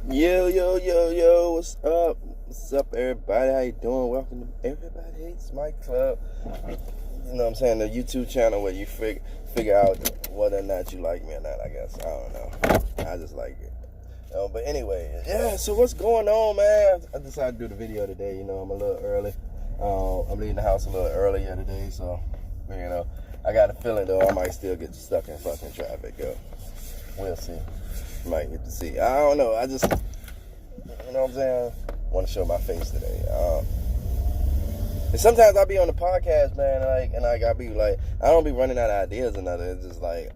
Yo, yo, yo, yo, what's up? What's up, everybody? How you doing? Welcome to Everybody Hates My Club. You know what I'm saying? The YouTube channel where you figure out whether or not you like me or not, I guess. I don't know. I just like it. But anyway, yeah, so what's going on, man? I decided to do the video today. You know, I'm a little early. I'm leaving the house a little earlier today, so, you know, I got a feeling, though, I might still get stuck in fucking traffic, yo. We'll see. Might get to see. I don't know. I just, you know what I'm saying? Want to show my face today. And sometimes I'll be on the podcast, man, and I be like, I don't be running out of ideas or nothing. It's just like,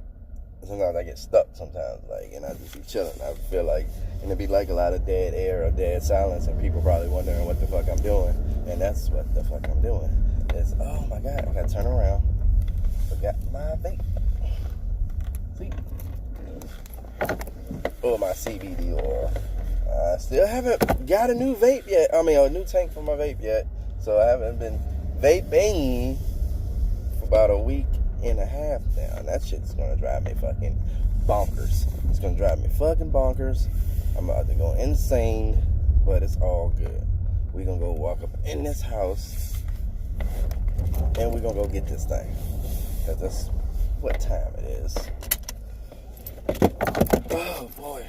sometimes I get stuck sometimes, like, and I just be chilling. I feel like, and it be like a lot of dead air or dead silence, and people probably wondering what the fuck I'm doing. And that's what the fuck I'm doing. It's, oh my God, I gotta turn around. Forgot my vape. See? Oh, my CBD oil. I still haven't got a new vape yet. I mean, a new tank for my vape yet. So I haven't been vaping for about a week and a half now. And that shit's gonna drive me fucking bonkers. It's gonna drive me fucking bonkers. I'm about to go insane, but it's all good. We're gonna go walk up in this house and we're gonna go get this thing. Because that's what time it is. Oh boy.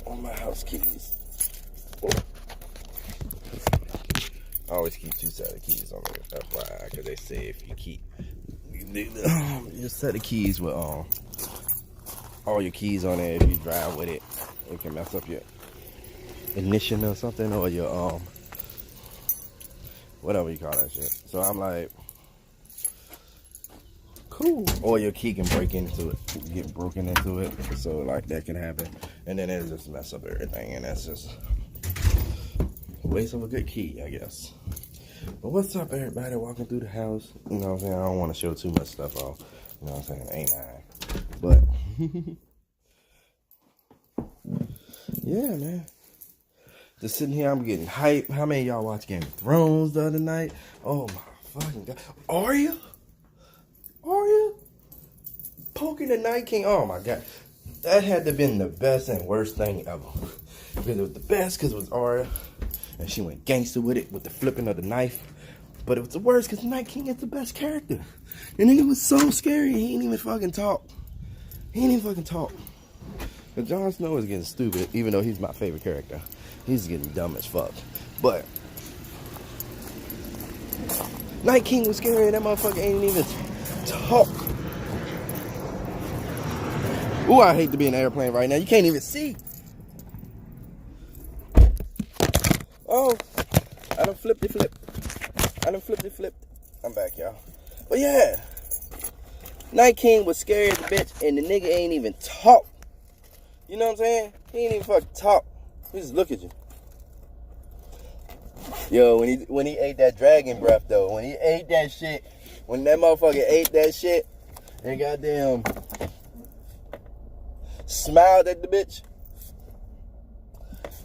On my house keys. I always keep 2 sets of keys on me, FYI, because they say if you keep you set the keys with all your keys on there, if you drive with it, it can mess up your ignition or something, or your whatever you call that shit. So I'm like, cool. Or your key can break into it, get broken into it, so like that can happen, and then it just mess up everything, and that's just a waste of a good key, I guess. But what's up, everybody? Walking through the house. You know what I'm saying? I don't want to show too much stuff off. You know what I'm saying? Ain't I? But yeah, man. Just sitting here, I'm getting hype. How many of y'all watched Game of Thrones the other night? Oh my fucking God. Arya poking the Night King. Oh my God, that had to have been the best and worst thing ever. Because it was the best because it was Arya, and she went gangster with it, with the flipping of the knife. But it was the worst because the Night King is the best character. And then it was so scary. He ain't even fucking talk. But Jon Snow is getting stupid, even though he's my favorite character. He's getting dumb as fuck. But Night King was scary. That motherfucker ain't even talk. Ooh, I hate to be in an airplane right now. You can't even see. Oh, I done flipped it. I'm back, y'all. But yeah, Night King was scary as a bitch, and the nigga ain't even talk. You know what I'm saying? He ain't even fucking talk. He just look at you. Yo, when he ate that dragon breath though, when he ate that shit, when that motherfucker ate that shit, and goddamn smiled at the bitch.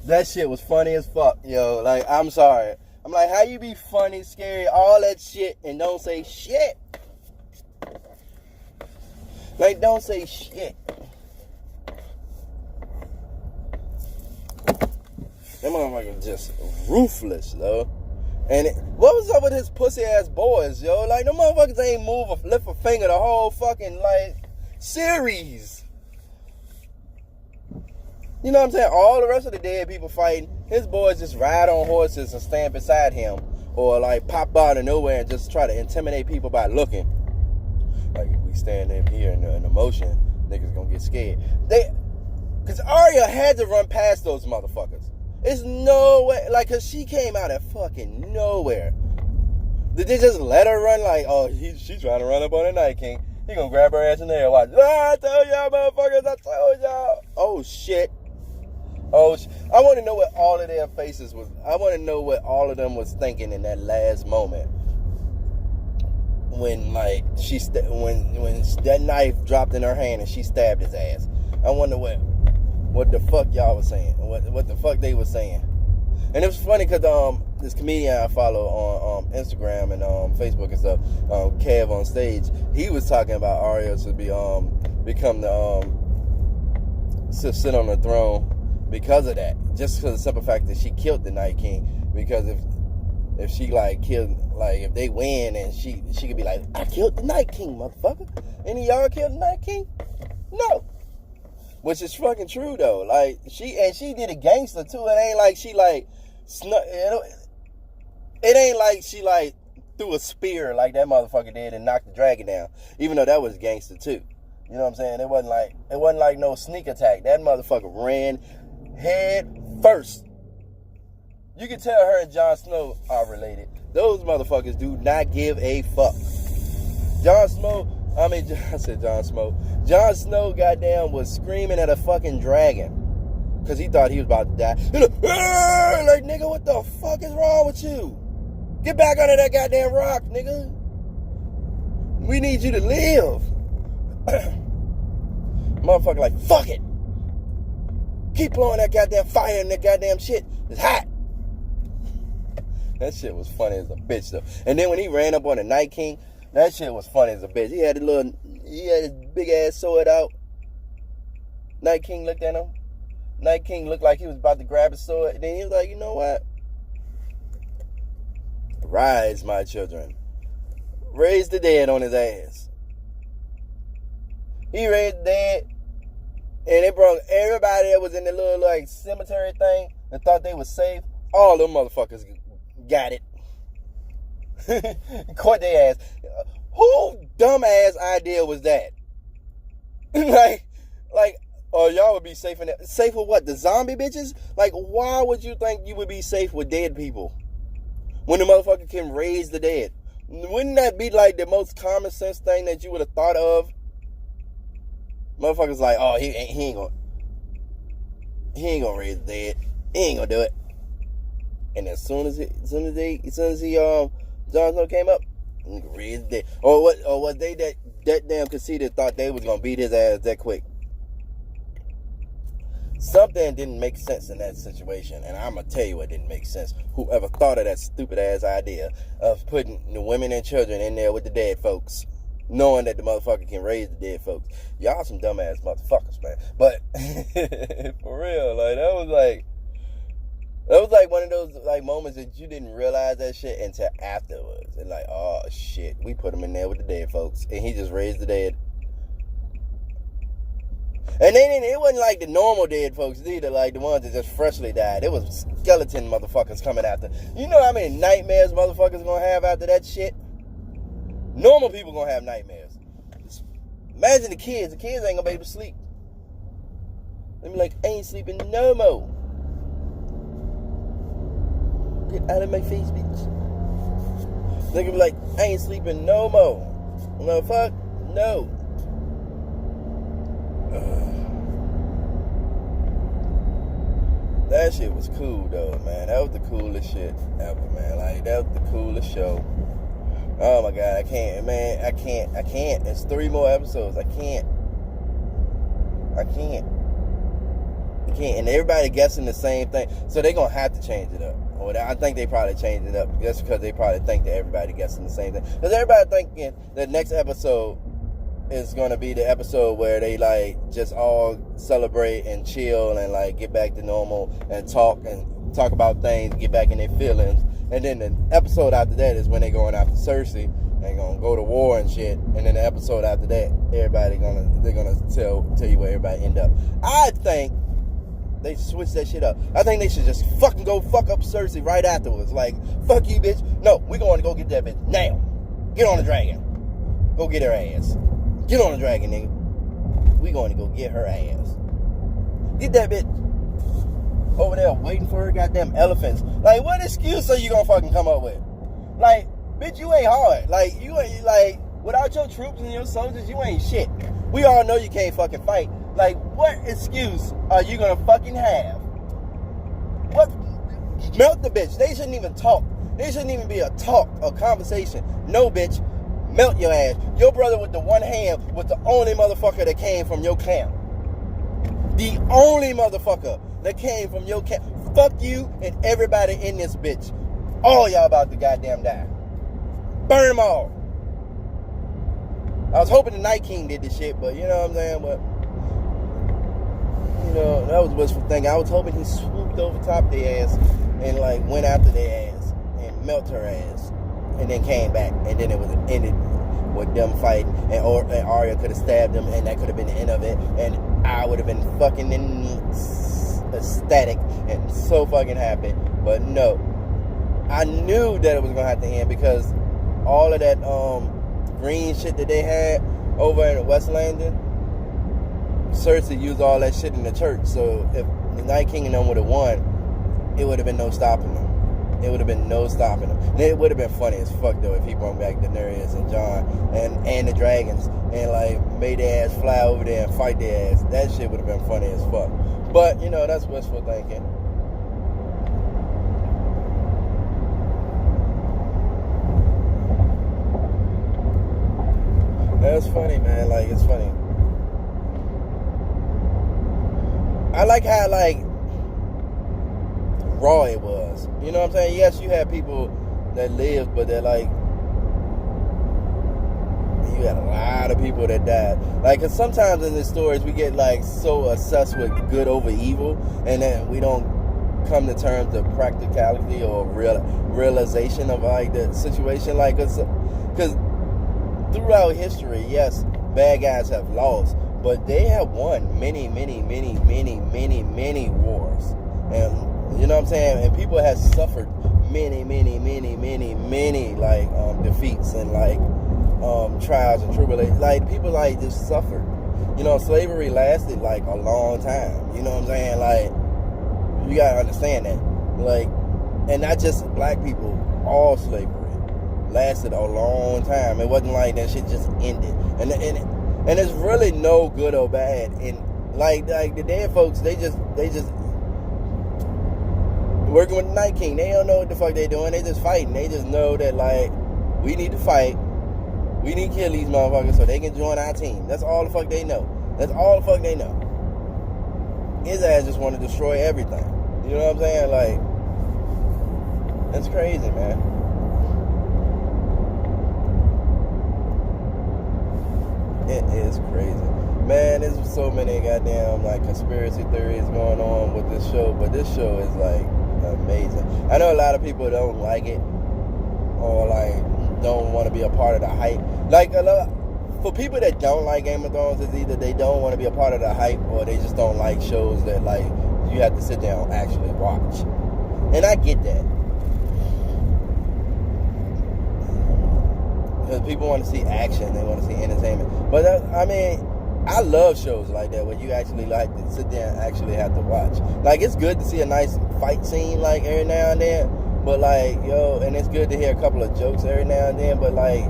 That shit was funny as fuck, yo. Like, I'm sorry. I'm like, how you be funny, scary, all that shit, and don't say shit? Like, don't say shit. That motherfucker just ruthless, though. And what was up with his pussy ass boys, yo? Like, them motherfuckers ain't move or lift a finger the whole fucking, like, series. You know what I'm saying? All the rest of the dead people fighting, his boys just ride on horses and stand beside him. Or, like, pop out of nowhere and just try to intimidate people by looking. Like, if we stand in here in the motion, niggas gonna get scared. Because Arya had to run past those motherfuckers. It's no way, like, because she came out of fucking nowhere. Did they just let her run? Like, oh, she's trying to run up on the Night King. He gonna grab her ass in there and watch. I told y'all motherfuckers, I told y'all. Oh, shit. I want to know what all of their faces was. I want to know what all of them was thinking in that last moment. When, like, when that knife dropped in her hand and she stabbed his ass. I wonder what the fuck y'all was saying. What the fuck they was saying. And it was funny because this comedian I follow on Instagram and Facebook and stuff, Kev on Stage, he was talking about Arya to become the to sit on the throne because of that. Just because of the simple fact that she killed the Night King. Because if she like killed, like if they win and she could be like, I killed the Night King, motherfucker. Any of y'all killed the Night King? No. Which is fucking true though. Like she did a gangster too. It ain't like she like snuck. It ain't like she like threw a spear like that motherfucker did and knocked the dragon down. Even though that was gangster too. You know what I'm saying? It wasn't like no sneak attack. That motherfucker ran head first. You can tell her and Jon Snow are related. Those motherfuckers do not give a fuck. Jon Snow, goddamn, was screaming at a fucking dragon. Because he thought he was about to die. Like, nigga, what the fuck is wrong with you? Get back under that goddamn rock, nigga. We need you to live. Motherfucker like, fuck it. Keep blowing that goddamn fire in that goddamn shit. It's hot. That shit was funny as a bitch though. And then when he ran up on the Night King, that shit was funny as a bitch. He had his big ass sword out. Night King looked at him. Night King looked like he was about to grab his sword. And then he was like, you know what? Rise, my children. Raise the dead on his ass. He raised the dead. And it brought everybody that was in the little like cemetery thing and thought they was safe. All them motherfuckers got it. Caught their ass. Who dumbass idea was that? like, oh, y'all would be safe in that. Safe with what? The zombie bitches? Like, why would you think you would be safe with dead people? When the motherfucker can raise the dead. Wouldn't that be like the most common sense thing that you would have thought of? Motherfuckers like, oh, he ain't gonna raise the dead. He ain't gonna do it. And as soon as Jon Snow came up, he raised the dead. Or was they that damn conceited thought they was gonna beat his ass that quick? Something didn't make sense in that situation, and I'm gonna tell you what didn't make sense. Whoever thought of that stupid ass idea of putting the women and children in there with the dead folks, knowing that the motherfucker can raise the dead folks. Y'all some dumbass motherfuckers, man. But for real, like that was like one of those like moments that you didn't realize that shit until afterwards. And like, oh shit, we put him in there with the dead folks, and he just raised the dead. And it wasn't like the normal dead folks either, like the ones that just freshly died. It was skeleton motherfuckers coming after. You know how many nightmares motherfuckers gonna have after that shit? Normal people gonna have nightmares. Just imagine the kids. The kids ain't gonna be able to sleep. They be like, I ain't sleeping no more. Get out of my face, bitch. They gonna be like, I ain't sleeping no more. No, fuck, no. That shit was cool though, man. That was the coolest shit ever, man. Like, that was the coolest show. Oh my God, I can't. It's 3 more episodes. I can't. And everybody guessing the same thing. So they're going to have to change it up. Or I think they probably changed it up just because they probably think that everybody guessing the same thing. Because everybody thinking the next episode is going to be the episode where they like just all celebrate and chill and like get back to normal and talk about things, get back in their feelings. And then the episode after that is when they're going after Cersei and gonna go to war and shit. And then the episode after that, they're gonna tell you where everybody end up. I think they switch that shit up. I think they should just fucking go fuck up Cersei right afterwards. Like, fuck you, bitch. No, we're going to go get that bitch now. Get on the dragon. Go get her ass. Get on the dragon, nigga. We going to go get her ass. Get that bitch over there waiting for her goddamn elephants. Like, what excuse are you gonna fucking come up with? Like, bitch, you ain't hard. Like, you ain't, like, without your troops and your soldiers, you ain't shit. We all know you can't fucking fight. Like, what excuse are you gonna fucking have? What? Melt the bitch. They shouldn't even talk. There shouldn't even be a conversation. No, bitch. Melt your ass. Your brother with the one hand was the only motherfucker that came from your camp. The only motherfucker that came from your camp. Fuck you and everybody in this bitch. All y'all about to goddamn die. Burn them all. I was hoping the Night King did this shit, but you know what I'm saying? But that was wishful thinking. I was hoping he swooped over top their ass and like went after their ass and melt her ass, and then came back, and then it was ended with them fighting, and Arya could have stabbed him, and that could have been the end of it, and I would have been fucking ecstatic and so fucking happy. But no, I knew that it was gonna have to end because all of that green shit that they had over in West Landing, Cersei used all that shit in the church. So if the Night King and them would have won, it would have been no stopping them. It would have been no stopping them. And it would have been funny as fuck though if he brought back Daenerys and Jon and the dragons and like made their ass fly over there and fight their ass. That shit would have been funny as fuck. But that's wishful thinking. That's funny, man. Like, it's funny. I like how raw it was. You know what I'm saying? Yes, you had people that lived, but they're like, you had a lot of people that died. Like, cause sometimes in these stories we get like so obsessed with good over evil, and then we don't come to terms of practicality or realization of like the situation. Like, cause throughout history, yes, bad guys have lost, but they have won many wars. And you know what I'm saying? And people have suffered many like defeats and like trials and tribulations. Like, people like just suffered. Slavery lasted like a long time. You know what I'm saying? Like, you gotta understand that. Like, and not just black people, all slavery lasted a long time. It wasn't like that shit just ended. And there's really no good or bad. And like the dead folks, they just working with the Night King. They don't know what the fuck they doing. They just fighting. They just know that like, we need to fight. We need to kill these motherfuckers so they can join our team. That's all the fuck they know. That's all the fuck they know. His ass just want to destroy everything. You know what I'm saying? Like, that's crazy, man. It is crazy. Man, there's so many goddamn like conspiracy theories going on with this show, but this show is like amazing. I know a lot of people don't like it or like don't want to be a part of the hype. Like, for people that don't like Game of Thrones, it's either they don't want to be a part of the hype or they just don't like shows that like you have to sit down and actually watch. And I get that. Because people want to see action, they want to see entertainment. But I love shows like that where you actually like to sit there and actually have to watch. Like, it's good to see a nice fight scene like every now and then, but like, and it's good to hear a couple of jokes every now and then, but like,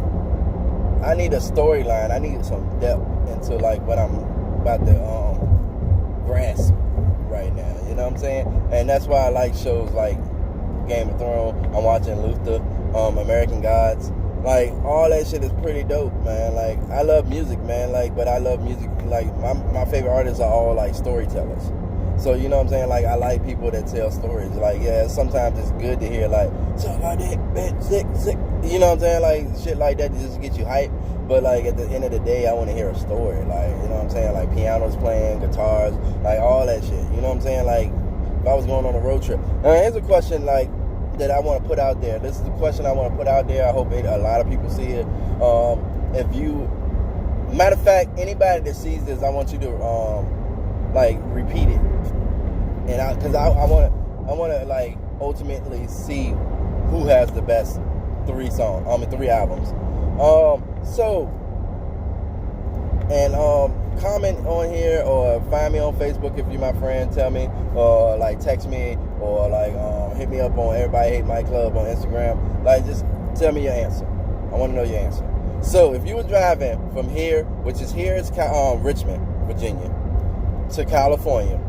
I need a storyline. I need some depth into like what I'm about to grasp right now. You know what I'm saying? And that's why I like shows like Game of Thrones. I'm watching Luther, American Gods. Like, all that shit is pretty dope, man. Like, I love music, man. Like, but I love music. Like, my favorite artists are all like storytellers. So, you know what I'm saying? Like, I like people that tell stories. Like, yeah, sometimes it's good to hear like, suck my dick, bitch, sick. You know what I'm saying? Like, shit like that to just get you hyped. But like, at the end of the day, I want to hear a story. Like, you know what I'm saying? Like, pianos playing, guitars, like all that shit. You know what I'm saying? Like, if I was going on a road trip. Here's a question like that I want to put out there. This is the question I want to put out there. I hope a lot of people see it. If you, matter of fact, anybody that sees this, I want you to like repeat it, and because I want to like ultimately see who has the best three albums. Comment on here or find me on Facebook if you're my friend. Tell me, or like text me, or like hit me up on Everybody Hate My Club on Instagram. Like, just tell me your answer. I want to know your answer. So if you were driving from here, which is here is Richmond, Virginia, to California,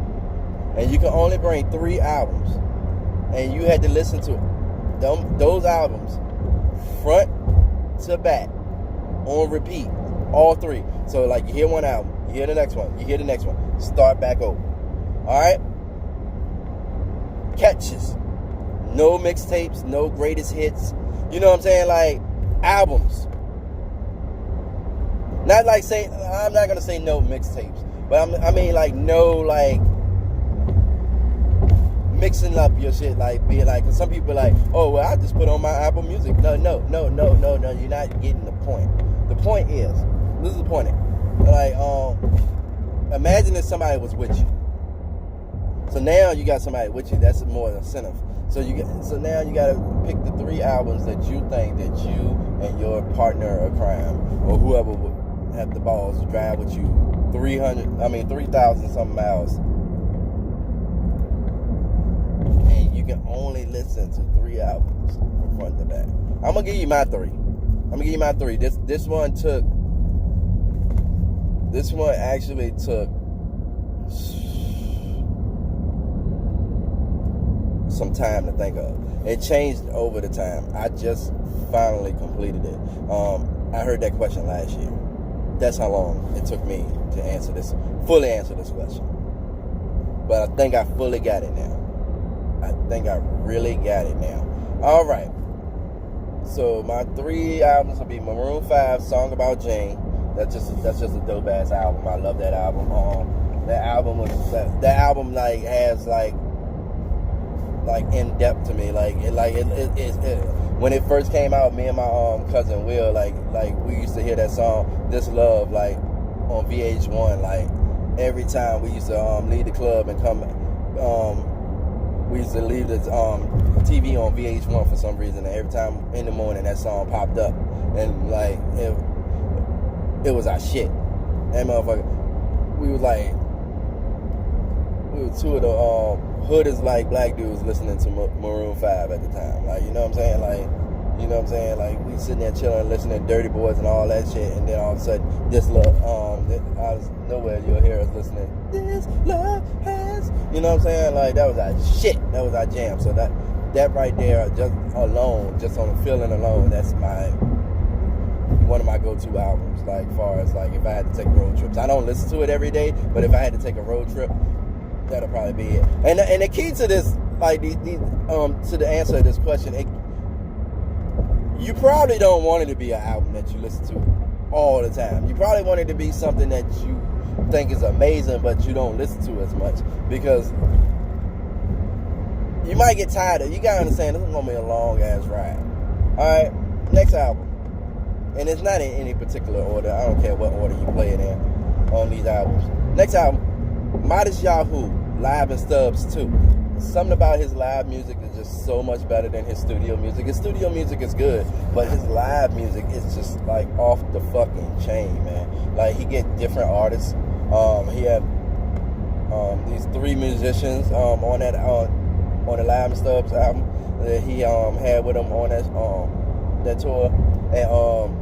and you can only bring 3 albums, and you had to listen to those albums front to back on repeat, all 3. So like, you hear one album, you hear the next one, you hear the next one, start back over. Alright? Catches. No mixtapes, no greatest hits. You know what I'm saying? Like, albums. Not like I'm not gonna say no mixtapes, but I mean like no like mixing up your shit, like being like, cause some people are like, oh well, I just put on my Apple Music. No, you're not getting the point. The point is, this is the point. Like, imagine if somebody was with you. So now you got somebody with you. That's more incentive. So now you gotta pick the 3 albums that you think that you and your partner or crime or whoever would have the balls to drive with you 3,000 something miles, and you can only listen to 3 albums from front to back. I'm gonna give you my 3. This one actually took some time to think of. It changed over the time. I just finally completed it. I heard that question last year. That's how long it took me to fully answer this question. But I think I fully got it now. I think I really got it now. All right. So my 3 albums will be Maroon 5, Song About Jane. That's just a dope ass album. I love that album. That album like has like in depth to me. When it first came out, me and my cousin Will like we used to hear that song This Love like on VH1. Like every time we used to leave the club and come, we used to leave the TV on VH1 for some reason, and every time in the morning that song popped up, and like it was our shit. That motherfucker, we were 2 of the hoodest like black dudes listening to Maroon 5 at the time. Like, you know what I'm saying? Like we sitting there chilling, listening to Dirty Boys and all that shit, and then all of a sudden, This Love, out of nowhere you'll hear us listening. This love has, you know what I'm saying? Like that was our shit. That was our jam. So that right there, just on the feeling alone, that's one of my go-to albums. Like far as like if I had to take road trips, I don't listen to it every day, but if I had to take a road trip, that'll probably be it. And the key to this, like to the answer to this question, you probably don't want it to be an album that you listen to all the time. You probably want it to be something that you think is amazing, but you don't listen to as much, because you might get tired of. You gotta understand, this is gonna be a long ass ride. All right, next album, and it's not in any particular order. I don't care what order you play it in on these albums. Next album, Modest Yahoo, Live and Stubbs 2. Something about his live music is just so much better than his studio music. His studio music is good, but his live music is just like off the fucking chain, man. Like he get different artists. He had these 3 musicians on the Live and Stubbs album that he had with him on that tour, and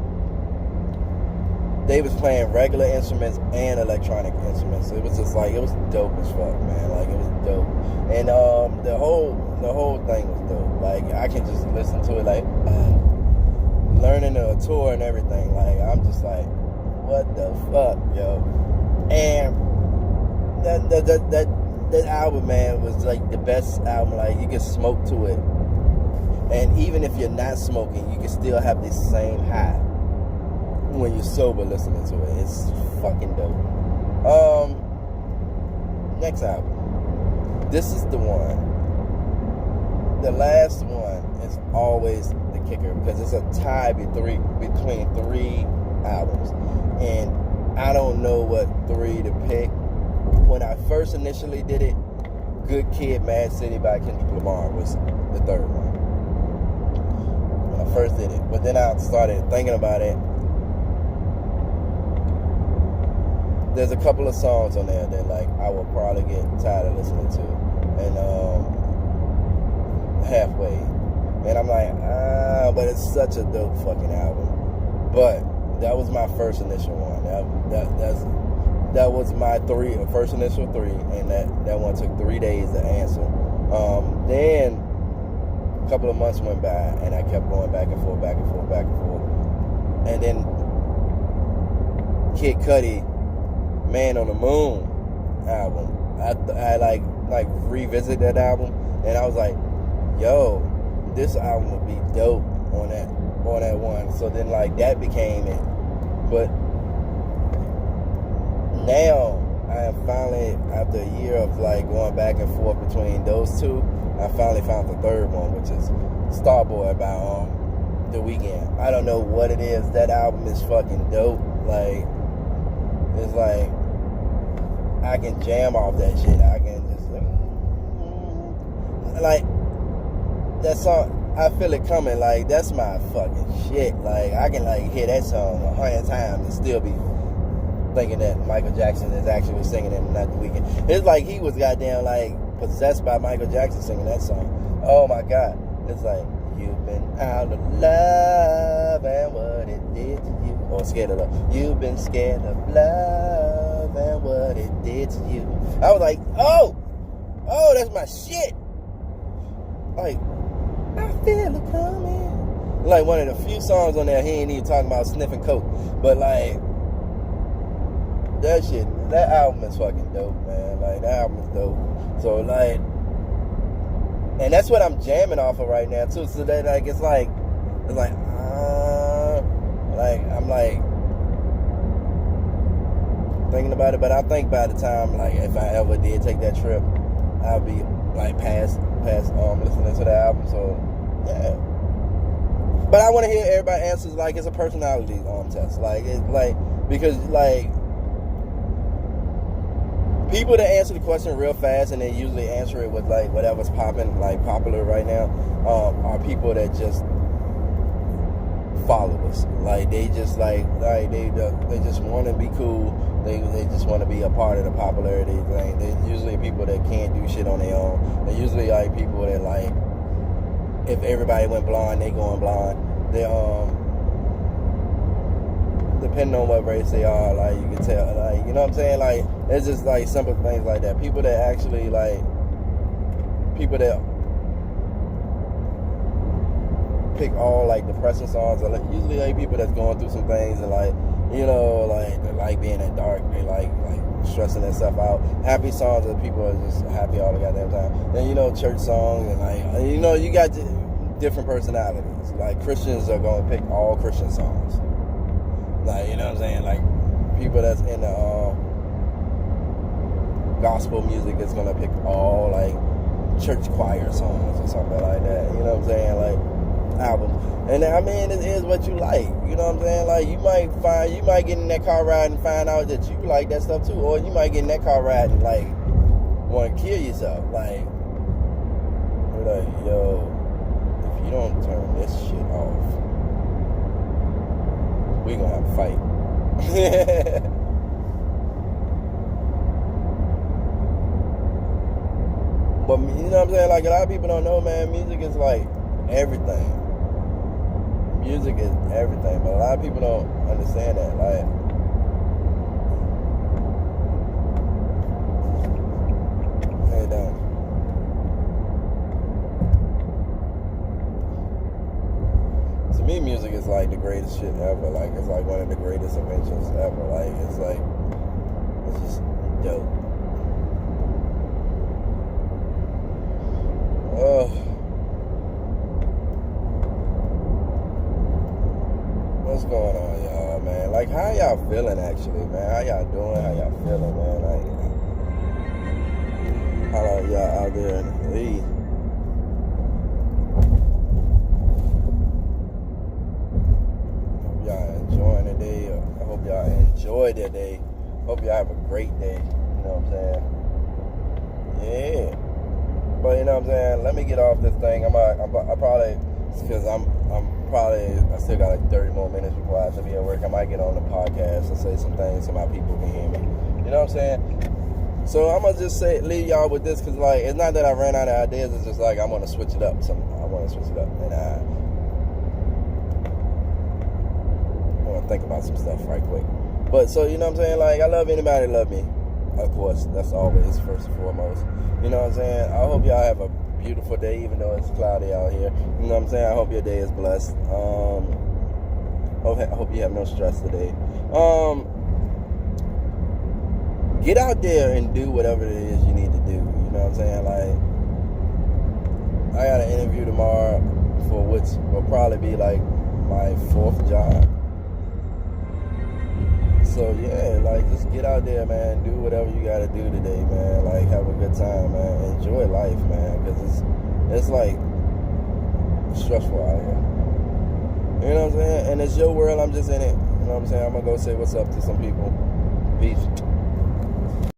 they was playing regular instruments and electronic instruments. It was just like, it was dope as fuck, man. Like, it was dope. And the whole thing was dope. Like, I can just listen to it, like, learning the tour and everything. Like, I'm just like, what the fuck, yo? And that album, man, was like the best album. Like, you can smoke to it. And even if you're not smoking, you can still have the same high when you're sober listening to it. It's fucking dope. Next album. This is the one. The last one is always the kicker, because it's a tie between 3 albums. And I don't know what 3 to pick. When I first initially did it, Good Kid, Mad City by Kendrick Lamar was the 3rd one. When I first did it. But then I started thinking about it. There's a couple of songs on there that like I will probably get tired of listening to, and halfway, and I'm like, but it's such a dope fucking album. But that was my first initial one. That was my first initial 3, and that one took 3 days to answer. Then a couple of months went by, and I kept going back and forth, and then Kid Cudi, Man on the Moon album. I like revisited that album, and I was like, yo, this album would be dope on that one. So then like that became it. But now I am finally, after a year of like going back and forth between those two, I finally found the third one, which is Starboy by The Weeknd. I don't know what it is. That album is fucking dope. Like, it's like I can jam off that shit. I can just like that song. I feel it coming. Like, that's my fucking shit. Like, I can like hear that song 100 times and still be thinking that Michael Jackson is actually singing it and not The Weeknd. It's like he was goddamn like possessed by Michael Jackson singing that song. Oh my God. It's like, you've been out of love and what it did to you. Or scared of love. You've been scared of love and what it did to you. I was like, oh, that's my shit. Like, I feel it coming. Like one of the few songs on there, he ain't even talking about sniffing coke. But like, that album is fucking dope, man. Like, that album is dope. So like, and that's what I'm jamming off of right now too. So that like, it's like I'm like thinking about it. But I think by the time, like, if I ever did take that trip, I'll be like past listening to the album. So yeah. But I want to hear everybody answers like it's a personality test. Like, it's like, because like people that answer the question real fast and they usually answer it with like whatever's popping, like popular right now, are people that just followers. Like, they just like they just want to be cool. They just want to be a part of the popularity thing. They're usually people that can't do shit on their own. They're usually like people that like, if everybody went blind, they going blind. They depending on what race they are, like, you can tell, like, you know what I'm saying? Like, it's just like simple things like that. People that actually like, people that pick all like depressing songs are like, usually like people that's going through some things and like, you know, like they like being in the dark, they like stressing themselves out. Happy songs are people are just happy all the goddamn time. Then, you know, church songs and like, you know, you got different personalities. Like, Christians are gonna pick all Christian songs. Like, you know what I'm saying? Like, people that's in the gospel music is gonna pick all like church choir songs or something like that. You know what I'm saying? Like, albums. And I mean, it is what you like. You know what I'm saying? Like, you might get in that car ride and find out that you like that stuff too, or you might get in that car ride and like want to kill yourself. Like, you're like, yo, if you don't turn this shit off, we gonna have a fight. But you know what I'm saying? Like, a lot of people don't know, man, music is like everything. Music is everything, but a lot of people don't understand that. Like, hey, down. To me, music is like the greatest shit ever. Like, it's like one of the greatest inventions ever. Like, it's like, it's just dope. What's going on, y'all, man? Like, how y'all feeling, actually, man? How y'all doing? How y'all feeling, man? Like, how are y'all out there in the lead? Hope y'all enjoying the day. I hope y'all enjoy their day. Hope y'all have a great day. You know what I'm saying? Yeah. But you know what I'm saying? Let me get off this thing. I probably, because I still got like 30 more minutes before I have to be at work. I might get on the podcast and say some things so my people can hear me. You know what I'm saying? So I'm gonna just leave y'all with this, because like, it's not that I ran out of ideas. It's just like, I want to switch it up. I want to switch it up, and I want to think about some stuff right quick. But so, you know what I'm saying? Like, I love anybody that love me. Of course, that's always first and foremost. You know what I'm saying? I hope y'all have a beautiful day, even though it's cloudy out here. You know what I'm saying? I hope your day is blessed. I hope you have no stress today. Get out there and do whatever it is you need to do. You know what I'm saying? Like, I got an interview tomorrow for which will probably be like my 4th job. So yeah, like just get out there, man. Do whatever you gotta do today, man. Like have a good time, man. Enjoy life, man, because it's like stressful out here. You know what I'm saying? And it's your world. I'm just in it. You know what I'm saying? I'm gonna go say what's up to some people. Peace.